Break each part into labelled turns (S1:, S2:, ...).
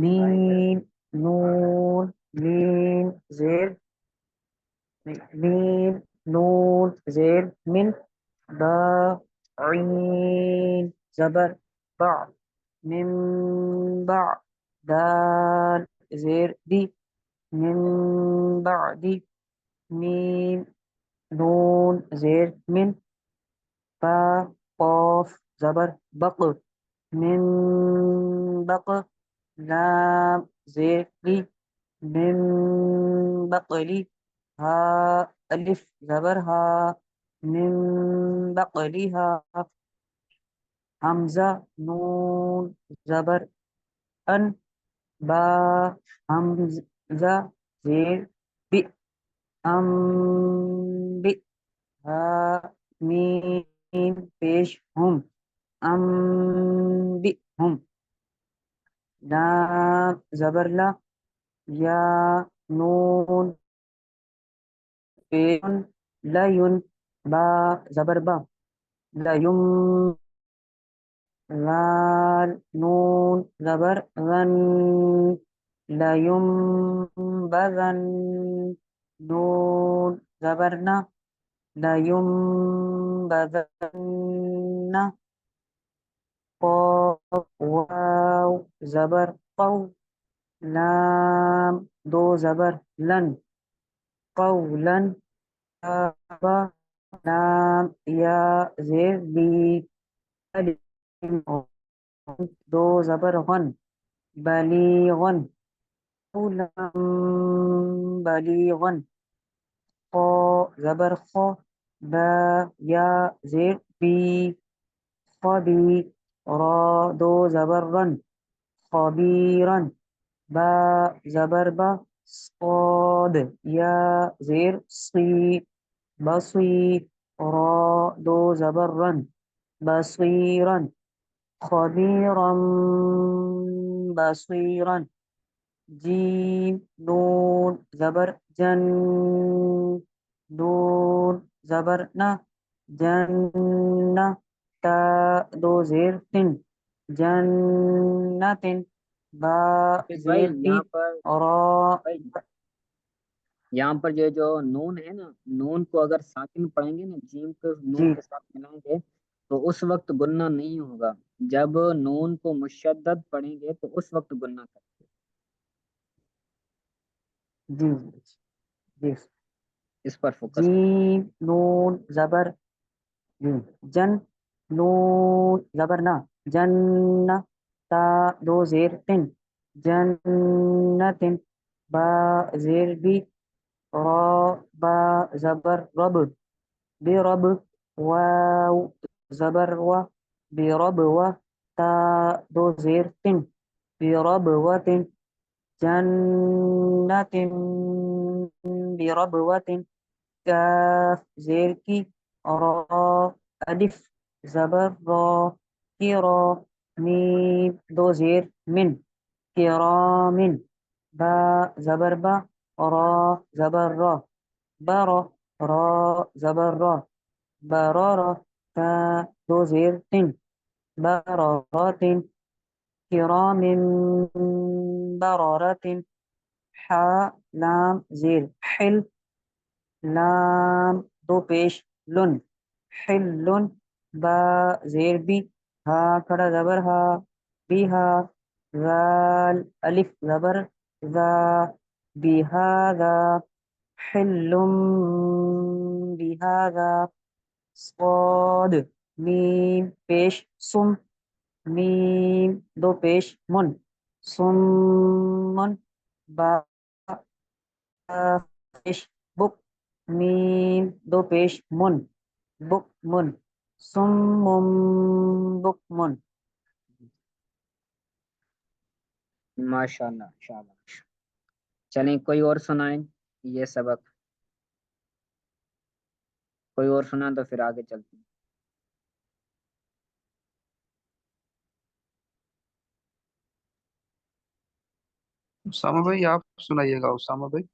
S1: میم نون میم زیر میم نون زیر من با عین زبر با من با دال زیر دی من بعدی میم نون زیر من با قاف زبر بق من بق لام زیر لی من بقلی ها ألف زبر ها من بقلها حمزة نون زبر أن با حمزة زير بي أم بي ها ميم پیش هم أم بي هم لام زبر لا یا نون پیش لا ين با زبر با لا یم غال نون زبر غن لا ينبذن نون زبرنا لا ينبذن قاف واو زبر قو لام دو زبر لن قولا با لام یا زیر لی ألف دو زبر غن بلیغن قولا بلیغا قا زبر خا با یا زیر بی خبی را دو زبر رن خبیرا با زبر با صاد یا زیر صی بصی را دو زبر رن بصیرا خبيرا بصيرا جيم نون زبر جن نون زبر نا جنة تا دو زیر تن جنتن با
S2: پھر بھائی
S1: زیر تی را
S2: بھائی یہاں پر جو نون ہے نا، نون کو اگر ساکن پڑھیں گے نا، جیم کو نون
S1: جی
S2: کے ساتھ ملائیں گے تو اس وقت گننا نہیں ہوگا. جب نون کو مشدد پڑھیں گے تو اس وقت گننا کریں گے.
S1: جی جی
S2: اس پر فوکس کریں.
S1: جیم نون زبر جن نون زبر نا جن تا دو زیر تن جنتن با زیر بی را با زبر رب برب واو زبر و برب و تا دو زیر تن برب و تن جنة بربوة كاف زیر کی را ألف زبر را كرا ميم دو زیر من كرام با زبر با را زبر را برا را زبر را برارا تا دو زیر تن برارات كرام بررة حا لام زیر حل لام دو پیش لن حل با زیر بی ہا کھڑا زبر ہا بی ہا ذال الف زبر ذا بهذا حل بهذا صاد میم پیش سم میم دو پیش من سمن با پیش بک میم دو پیش من بک من سمم بک من
S2: ماشاء اللہ انشاءاللہ. چلیں کوئی اور سنائیں یہ سبق. کوئی اور سنا تو پھر آگے چلتے ہیں.
S3: اسامہ بھائی آپ سنائیے گا، اسامہ بھائی.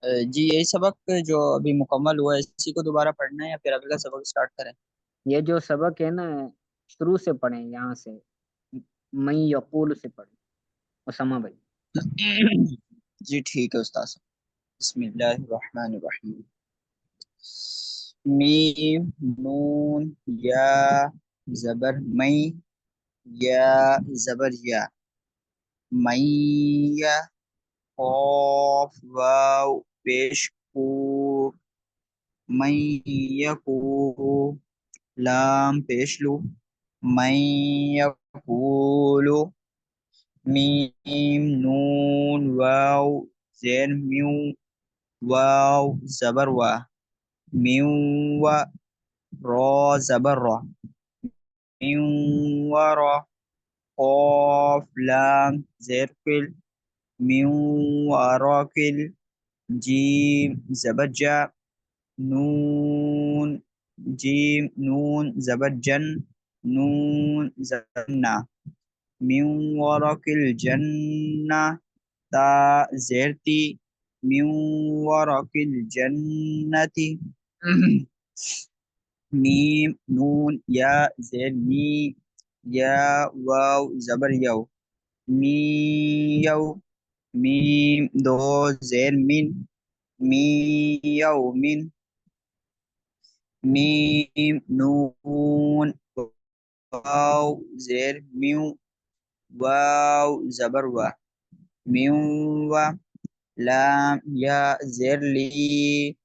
S4: جی یہی سبق جو ابھی مکمل ہوا ہے اسی کو دوبارہ پڑھنا ہے یا پھر اگلا سبق اسٹارٹ کریں؟
S2: یہ جو سبق ہے نا شروع سے پڑھیں، یہاں سے میں یقول سے پڑھیں اسامہ بھائی۔
S4: جی ٹھیک ہے استاد صاحب۔ بسم اللہ الرحمن الرحیم۔ میم نون یا زبر میں، یا زبر یا، میں، قاف واو پیش کو، میں یکو، لام پیش لو، میں یقولو، میم نون واو زیر میو، واو زبر وا، میو و، را زبر را، میو و را، قاف لام زیر فل، میو و را کل، جیم زبر جا، نون، جیم نون زبر جن، نون زبرنا، من ورق الجنة، تا زیرتی، من ورق الجنة، میم نون یا زیر می، یا واو زبر یو، می یو، میم دو زیر من، می یو من، میم نون واو زیر میو، واو زبر و، میو و، لام یا زیر لی،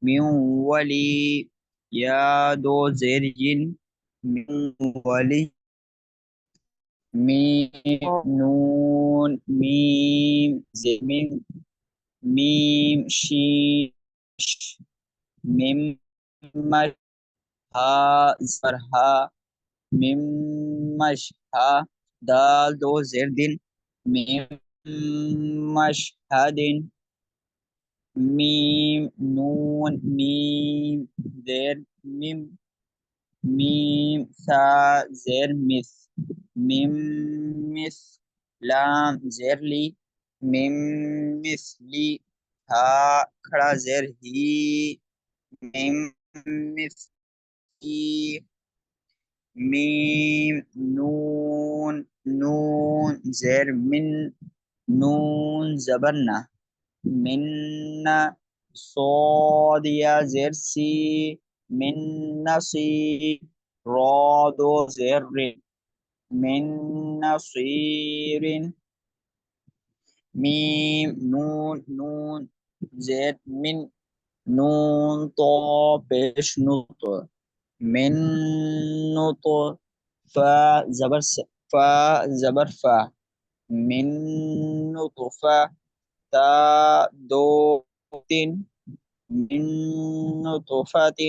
S4: میو ولی، یا دو زیر ین، میو ولی، میم نون میم زیر میم، میم شیش، میم مش، ها زبر ها، میم مش ها، دال دو زیر دن، میم مشهد، میم نون میم زیر میم، میم سا زیر مس، میم مس، لام زیر لی، میم مثلی، ہا کھڑا زیر ہی، میم مثلی، میم نون نون زیر من، نون زبرنا، منا، صاد یا زیر سی، من نصی، را دو زیر ر، من نصیر، میم نون نون زیر من، نون تو پیش نوت، من نوت، فا زبر فا زبر فا، من نطفہ، تا دو تین، من نطفة،